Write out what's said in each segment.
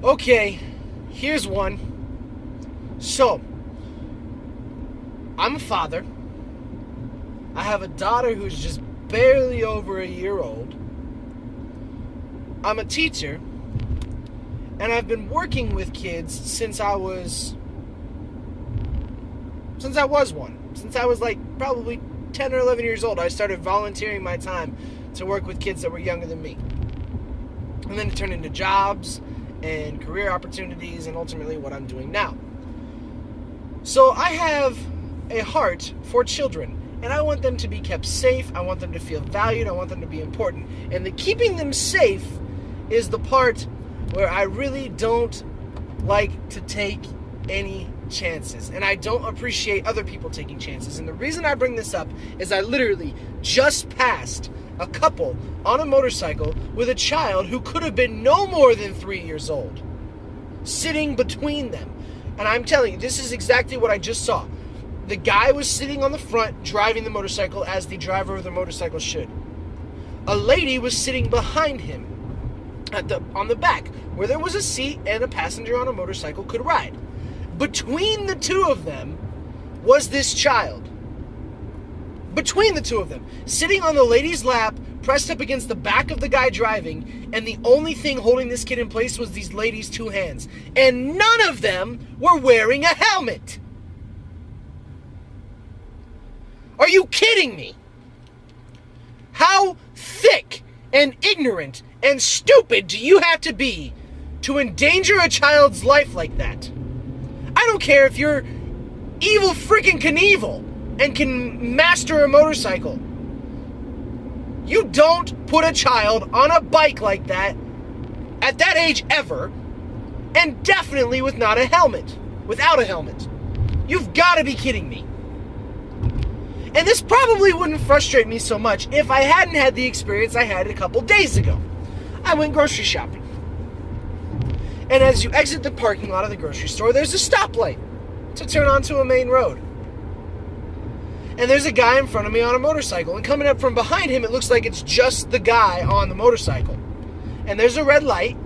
Okay, here's one. So, I'm a father. I have a daughter who's just barely over a year old. I'm a teacher, and I've been working with kids since I was one. Since I was like probably 10 or 11 years old, I started volunteering my time to work with kids that were younger than me. And then it turned into jobs and career opportunities and ultimately what I'm doing now. So I have a heart for children, and I want them to be kept safe. I want them to feel valued. I want them to be important. And the keeping them safe is the part where I really don't like to take any chances. And I don't appreciate other people taking chances. And the reason I bring this up is I literally just passed a couple on a motorcycle with a child who could have been no more than 3 years old, sitting between them. And I'm telling you, this is exactly what I just saw. The guy was sitting on the front, driving the motorcycle as the driver of the motorcycle should. A lady was sitting behind him on the back, where there was a seat and a passenger on a motorcycle could ride. Between the two of them was this child. Between the two of them, sitting on the lady's lap, pressed up against the back of the guy driving, and the only thing holding this kid in place was these ladies' two hands. And none of them were wearing a helmet. Are you kidding me? How thick and ignorant and stupid do you have to be to endanger a child's life like that? I don't care if you're evil freaking Knievel and can master a motorcycle. You don't put a child on a bike like that at that age ever, and definitely without a helmet. You've got to be kidding me. And this probably wouldn't frustrate me so much if I hadn't had the experience I had a couple days ago. I went grocery shopping. And as you exit the parking lot of the grocery store, there's a stoplight to turn onto a main road. And there's a guy in front of me on a motorcycle. And coming up from behind him, it looks like it's just the guy on the motorcycle. And there's a red light,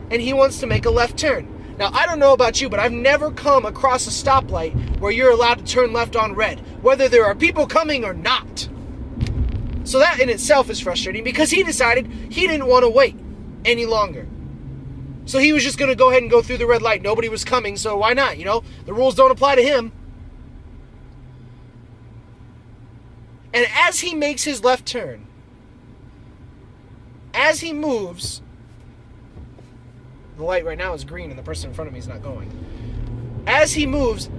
and he wants to make a left turn. Now, I don't know about you, but I've never come across a stoplight where you're allowed to turn left on red, whether there are people coming or not. So that in itself is frustrating because he decided he didn't want to wait any longer. So he was just going to go ahead and go through the red light. Nobody was coming, so why not? You know, the rules don't apply to him. And as he makes his left turn, as he moves, the light right now is green and the person in front of me is not going. As he moves,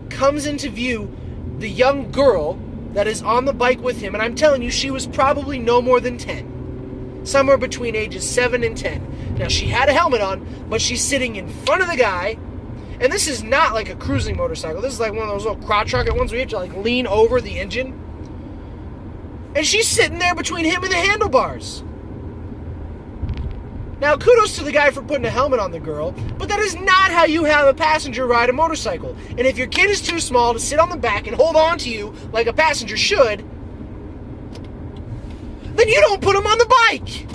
comes into view the young girl that is on the bike with him. And I'm telling you, she was probably no more than 10. Somewhere between ages 7 and 10. Now, she had a helmet on, but she's sitting in front of the guy. And this is not like a cruising motorcycle. This is like one of those little crotch rocket ones where you have to like lean over the engine. And she's sitting there between him and the handlebars. Now, kudos to the guy for putting a helmet on the girl, but that is not how you have a passenger ride a motorcycle. And if your kid is too small to sit on the back and hold on to you like a passenger should, then you don't put him on the bike.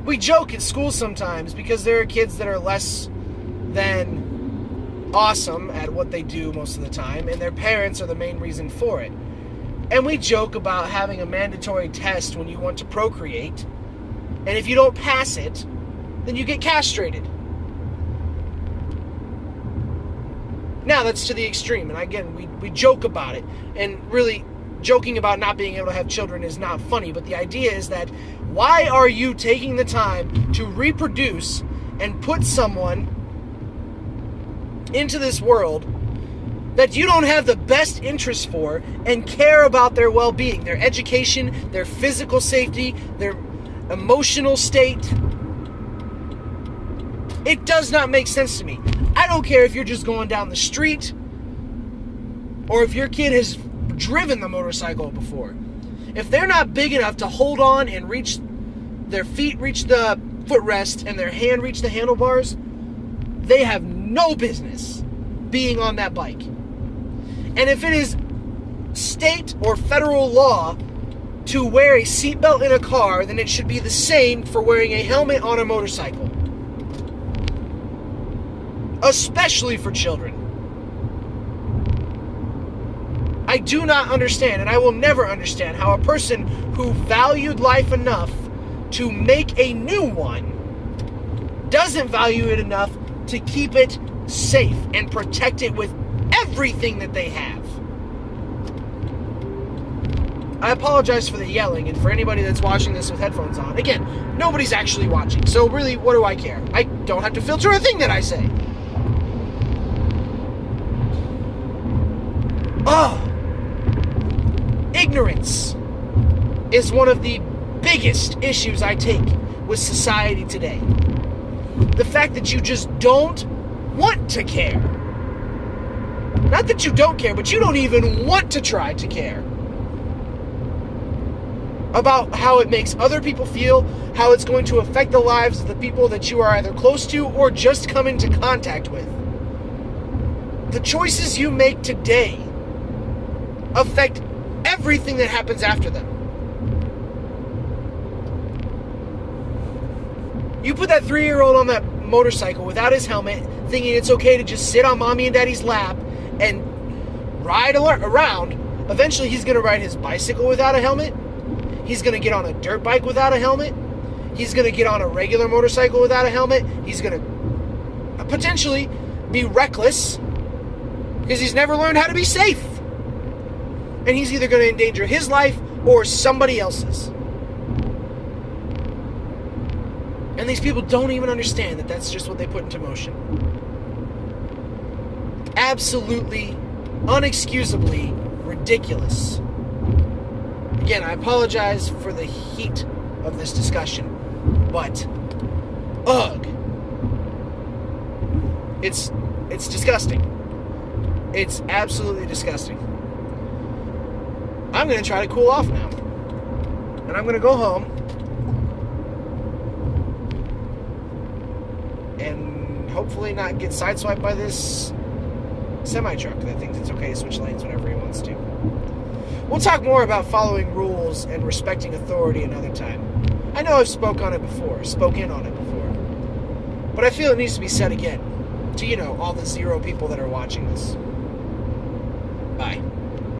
We joke at school sometimes because there are kids that are less than awesome at what they do most of the time, and their parents are the main reason for it. And we joke about having a mandatory test when you want to procreate, and if you don't pass it, then you get castrated. Now, that's to the extreme, and again, we joke about it, and really, joking about not being able to have children is not funny, but the idea is that why are you taking the time to reproduce and put someone into this world that you don't have the best interest for and care about their well-being, their education, their physical safety, their emotional state? It does not make sense to me. I don't care if you're just going down the street or if your kid has driven the motorcycle before. If they're not big enough to hold on and reach their feet, reach the footrest, and their hand reach the handlebars, they have no business being on that bike. And if it is state or federal law to wear a seatbelt in a car, then it should be the same for wearing a helmet on a motorcycle. Especially for children. I do not understand, and I will never understand, how a person who valued life enough to make a new one doesn't value it enough to keep it safe and protect it with everything that they have. I apologize for the yelling, and for anybody that's watching this with headphones on. Again, nobody's actually watching, so really, what do I care? I don't have to filter a thing that I say. Ignorance is one of the biggest issues I take with society today. The fact that you just don't want to care. Not that you don't care, but you don't even want to try to care about how it makes other people feel, how it's going to affect the lives of the people that you are either close to or just come into contact with. The choices you make today affect everything that happens after them. You put that 3-year-old on that motorcycle without his helmet, thinking it's okay to just sit on mommy and daddy's lap and ride around. Eventually he's going to ride his bicycle without a helmet. He's going to get on a dirt bike without a helmet. He's going to get on a regular motorcycle without a helmet. He's going to potentially be reckless because he's never learned how to be safe. And he's either going to endanger his life or somebody else's. And these people don't even understand that that's just what they put into motion. Absolutely, unexcusably ridiculous. Again, I apologize for the heat of this discussion, but ugh. It's disgusting. It's absolutely disgusting. I'm going to try to cool off now. And I'm going to go home and hopefully not get sideswiped by this semi-truck that thinks it's okay to switch lanes whenever he wants to. We'll talk more about following rules and respecting authority another time. I know I've spoken on it before, but I feel it needs to be said again to, all the 0 people that are watching this. Bye.